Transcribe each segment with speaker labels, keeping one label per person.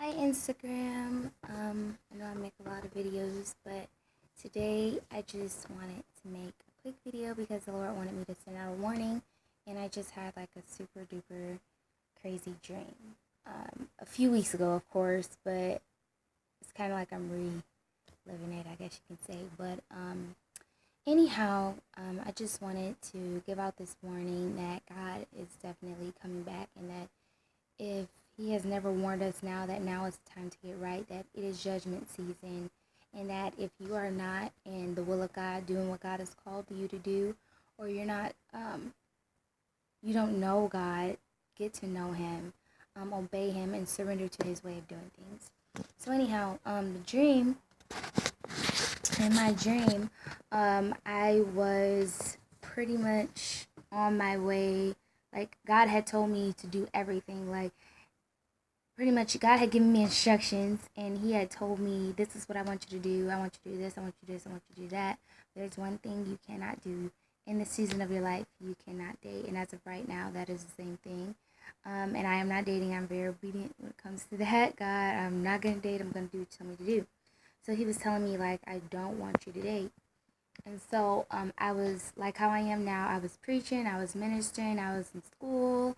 Speaker 1: Hi Instagram. I know I make a lot of videos, but today I just wanted to make a quick video because the Lord wanted me to send out a warning, and I just had like a super duper crazy dream. A few weeks ago, of course, but it's kind of like I'm reliving it, I guess you can say. But anyhow, I just wanted to give out this warning that God is definitely coming back, and that if he has never warned us now, that now is the time to get right, that it is judgment season, and that if you are not in the will of God, doing what God has called you to do, or you're not, you don't know God, get to know him, obey him, and surrender to his way of doing things. So anyhow, in my dream, I was pretty much on my way. Like, God had told me to do everything. Like, pretty much, God had given me instructions, and he had told me, this is what I want you to do. I want you to do this. I want you to do this. I want you to do that. There's one thing you cannot do in this season of your life. You cannot date. And as of right now, that is the same thing. And I am not dating. I'm very obedient when it comes to that. God, I'm not going to date. I'm going to do what you tell me to do. So he was telling me, like, I don't want you to date. And so I was like how I am now. I was preaching, I was ministering, I was in school,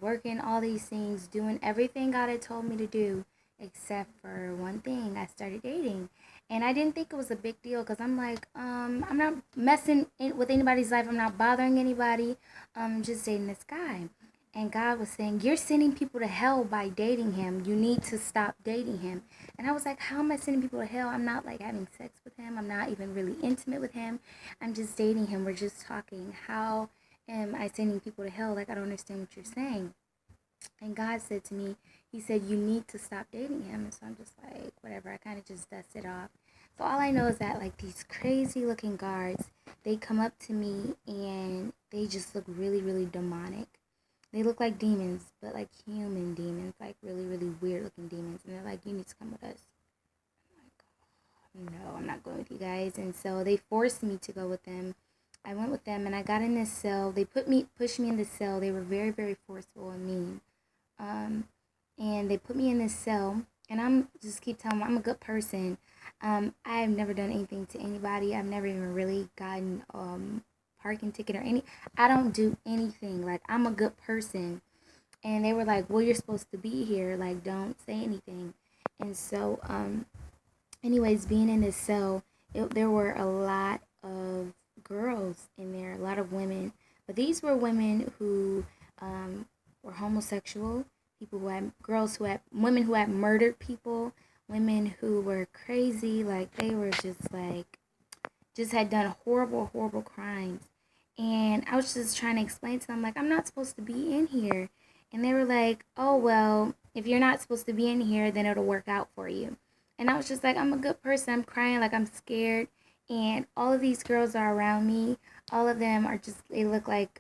Speaker 1: working, all these things, doing everything God had told me to do, except for one thing. I started dating. And I didn't think it was a big deal because I'm like, I'm not messing with anybody's life. I'm not bothering anybody. I'm just dating this guy. And God was saying, you're sending people to hell by dating him. You need to stop dating him. And I was like, how am I sending people to hell? I'm not like having sex with him. I'm not even really intimate with him. I'm just dating him. We're just talking. How am I sending people to hell? Like, I don't understand what you're saying. And God said to me, he said, you need to stop dating him. And so I'm just like, whatever. I kind of just dusted off. So all I know is that, like, these crazy looking guards, they come up to me and they just look really, really demonic. They look like demons, but like human demons, like really, really weird looking demons. And they're like, you need to come with us. I'm like, no, I'm not going with you guys. And so they forced me to go with them. I went with them and I got in this cell. They pushed me in this cell. They were very, very forceful and mean. And they put me in this cell. And I'm just keep telling them I'm a good person. I have never done anything to anybody. I've never even really gotten parking ticket or any. I don't do anything. Like, I'm a good person. And they were like, well, you're supposed to be here. Like, don't say anything. And so, anyways, being in this cell, there were a lot of girls in there, a lot of women. But these were women who were homosexual, people who had, women who had murdered people, women who were crazy. Like, they were just had done horrible, horrible crimes. And I was just trying to explain to them, like, I'm not supposed to be in here. And they were like, oh, well, if you're not supposed to be in here, then it'll work out for you. And I was just like, I'm a good person. I'm crying, like, I'm scared. And all of these girls are around me. All of them are just, they look like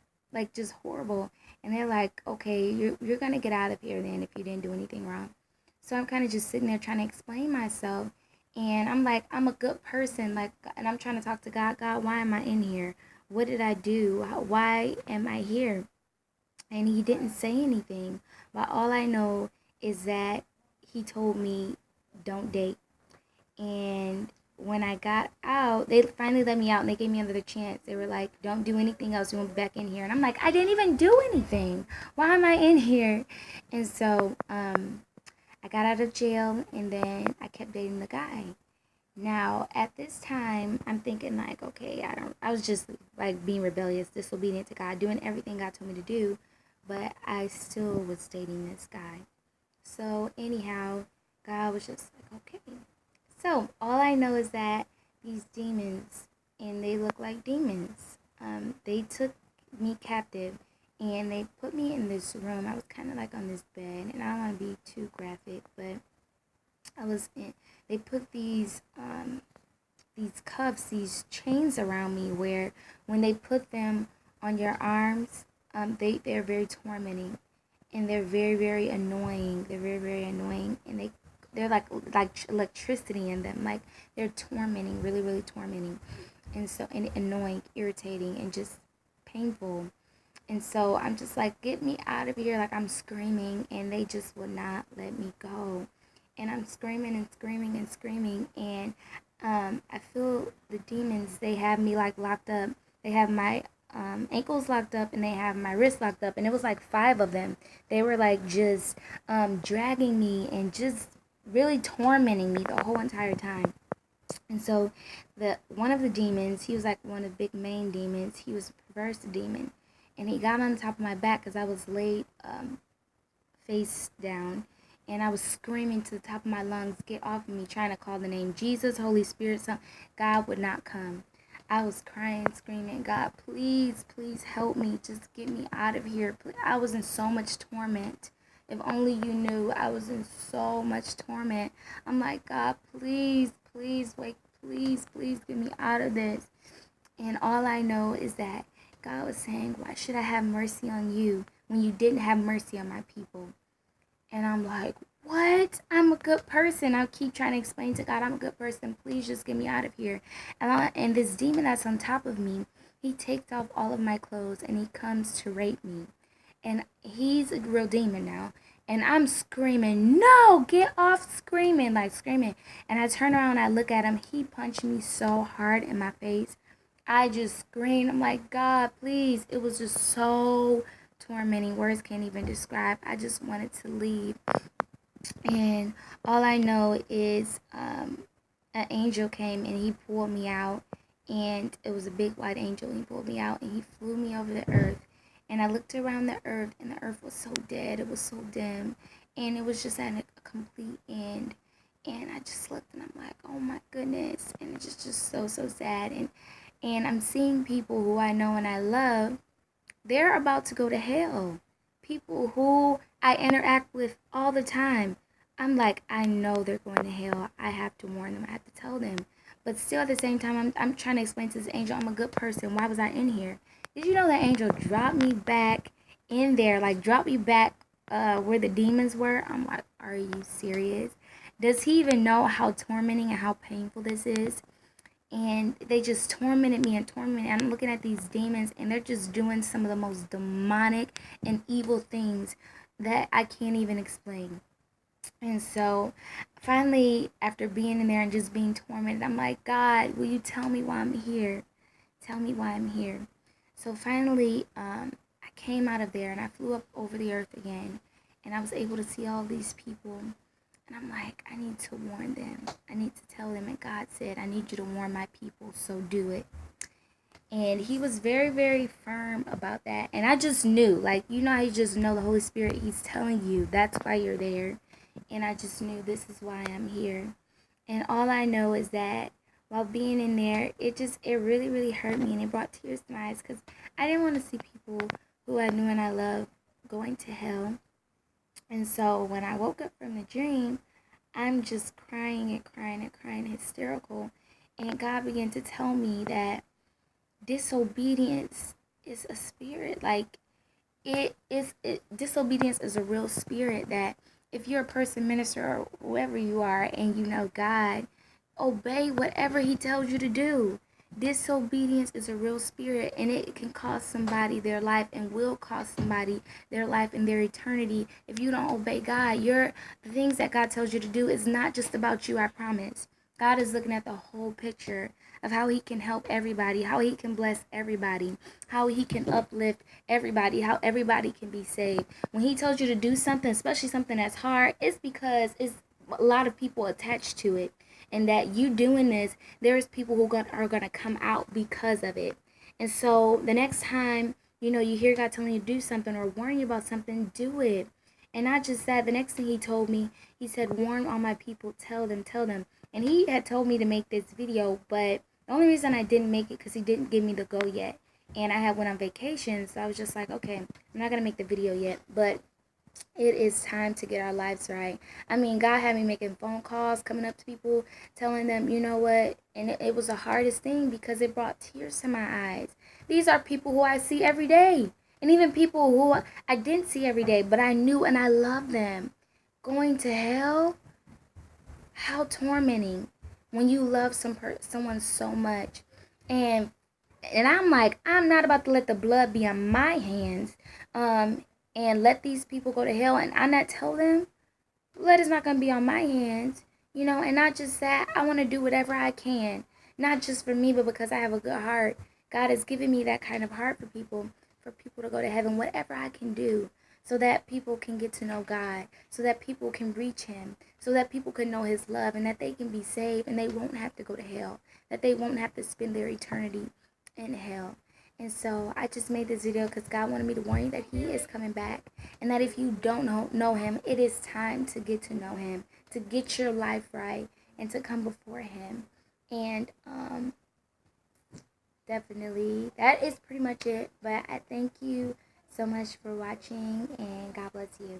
Speaker 1: just horrible. And they're like, okay, you're going to get out of here then if you didn't do anything wrong. So I'm kind of just sitting there trying to explain myself. And I'm like, I'm a good person. Like, and I'm trying to talk to God. God, why am I in here? What did I do? Why am I here? And he didn't say anything. But all I know is that he told me, don't date. And when I got out, they finally let me out and they gave me another chance. They were like, don't do anything else. You won't be back in here. And I'm like, I didn't even do anything. Why am I in here? And so I got out of jail and then I kept dating the guy. Now, at this time, I'm thinking like, okay, I was just like being rebellious, disobedient to God, doing everything God told me to do, but I still was dating this guy. So anyhow, God was just like, okay. So all I know is that these demons, and they look like demons, they took me captive and they put me in this room. I was kind of like on this bed, and I don't want to be too graphic, but they put these cuffs, these chains around me, where when they put them on your arms, they're very tormenting, and they're very, very annoying. They're very, very annoying, and they're like electricity in them. Like, they're tormenting, really, really tormenting, and annoying, irritating, and just painful. And so I'm just like, get me out of here. Like, I'm screaming, and they just would not let me go. I'm screaming and screaming and screaming, and I feel the demons. They have me like locked up. They have my ankles locked up, and they have my wrists locked up, and it was like 5 of them. They were like just dragging me and just really tormenting me the whole entire time. And so the one of the demons, he was like one of the big main demons. He was a perverse demon, and he got on the top of my back because I was laid face down, and I was screaming to the top of my lungs, "Get off of me!" Trying to call the name Jesus, Holy Spirit. Son. God would not come. I was crying, screaming, "God, please, please help me. Just get me out of here." I was in so much torment. If only you knew, I was in so much torment. I'm like, "God, please, please, wake, please, please get me out of this." And all I know is that God was saying, "Why should I have mercy on you when you didn't have mercy on my people?" And I'm like, "What? I'm a good person." I keep trying to explain to God, "I'm a good person. Please just get me out of here." And this demon that's on top of me, he takes off all of my clothes and he comes to rape me. And he's a real demon now. And I'm screaming, "No, get off," screaming, like screaming. And I turn around and I look at him. He punched me so hard in my face. I just screamed. I'm like, "God, please." It was just so tormenting. Words can't even describe. I just wanted to leave. And all I know is an angel came and he pulled me out. And it was a big white angel. He pulled me out and he flew me over the earth. And I looked around the earth, and the earth was so dead. It was so dim. And it was just at a complete end. And I just looked and I'm like, "Oh my goodness." And it's just so, so sad. And I'm seeing people who I know and I love, they're about to go to hell. People who I interact with all the time. I'm like, I know they're going to hell. I have to warn them. I have to tell them. But still at the same time, I'm trying to explain to this angel, I'm a good person. Why was I in here? Did you know that angel dropped me back in there? Like, dropped me back where the demons were? I'm like, are you serious? Does he even know how tormenting and how painful this is? And they just tormented me and tormented. I'm looking at these demons, and they're just doing some of the most demonic and evil things that I can't even explain. And so finally, after being in there and just being tormented, I'm like, "God, will you tell me why I'm here? Tell me why I'm here." So finally, I came out of there and I flew up over the earth again, and I was able to see all these people. And I'm like, I need to warn them. I need to tell them. And God said, "I need you to warn my people, so do it." And he was very, very firm about that. And I just knew, like, you know how you just know the Holy Spirit, he's telling you that's why you're there. And I just knew this is why I'm here. And all I know is that while being in there, it really, really hurt me. And it brought tears to my eyes because I didn't want to see people who I knew and I loved going to hell. And so when I woke up from the dream, I'm just crying and crying and crying, hysterical. And God began to tell me that disobedience is a spirit. Like, disobedience is a real spirit that if you're a person, minister, or whoever you are, and you know God, obey whatever he tells you to do. Disobedience is a real spirit, and it can cost somebody their life and will cost somebody their life and their eternity if you don't obey God. The things that God tells you to do is not just about you, I promise. God is looking at the whole picture of how he can help everybody, how he can bless everybody, how he can uplift everybody, how everybody can be saved. When he tells you to do something, especially something that's hard, it's because it's a lot of people attached to it. And that you doing this, there's people who are going to come out because of it. And so the next time, you hear God telling you to do something or warn you about something, do it. And not just that, the next thing he told me, he said, "Warn all my people, tell them. And he had told me to make this video, but the only reason I didn't make it because he didn't give me the go yet. And I had went on vacation, so I was just like, okay, I'm not going to make the video yet. But it is time to get our lives right. I mean, God had me making phone calls, coming up to people, telling them, you know what? And it was the hardest thing because it brought tears to my eyes. These are people who I see every day. And even people who I didn't see every day, but I knew and I loved them. Going to hell? How tormenting when you love someone so much. And I'm like, I'm not about to let the blood be on my hands and let these people go to hell and I not tell them. blood is not going to be on my hands, you know. And not just that, I want to do whatever I can, not just for me, but because I have a good heart. God has given me that kind of heart for people to go to heaven, whatever I can do, so that people can get to know God, so that people can reach Him, so that people can know His love, and that they can be saved and they won't have to go to hell, that they won't have to spend their eternity in hell. And so I just made this video because God wanted me to warn you that He is coming back, and that if you don't know Him, it is time to get to know Him, to get your life right, and to come before Him. And definitely, that is pretty much it. But I thank you so much for watching, and God bless you.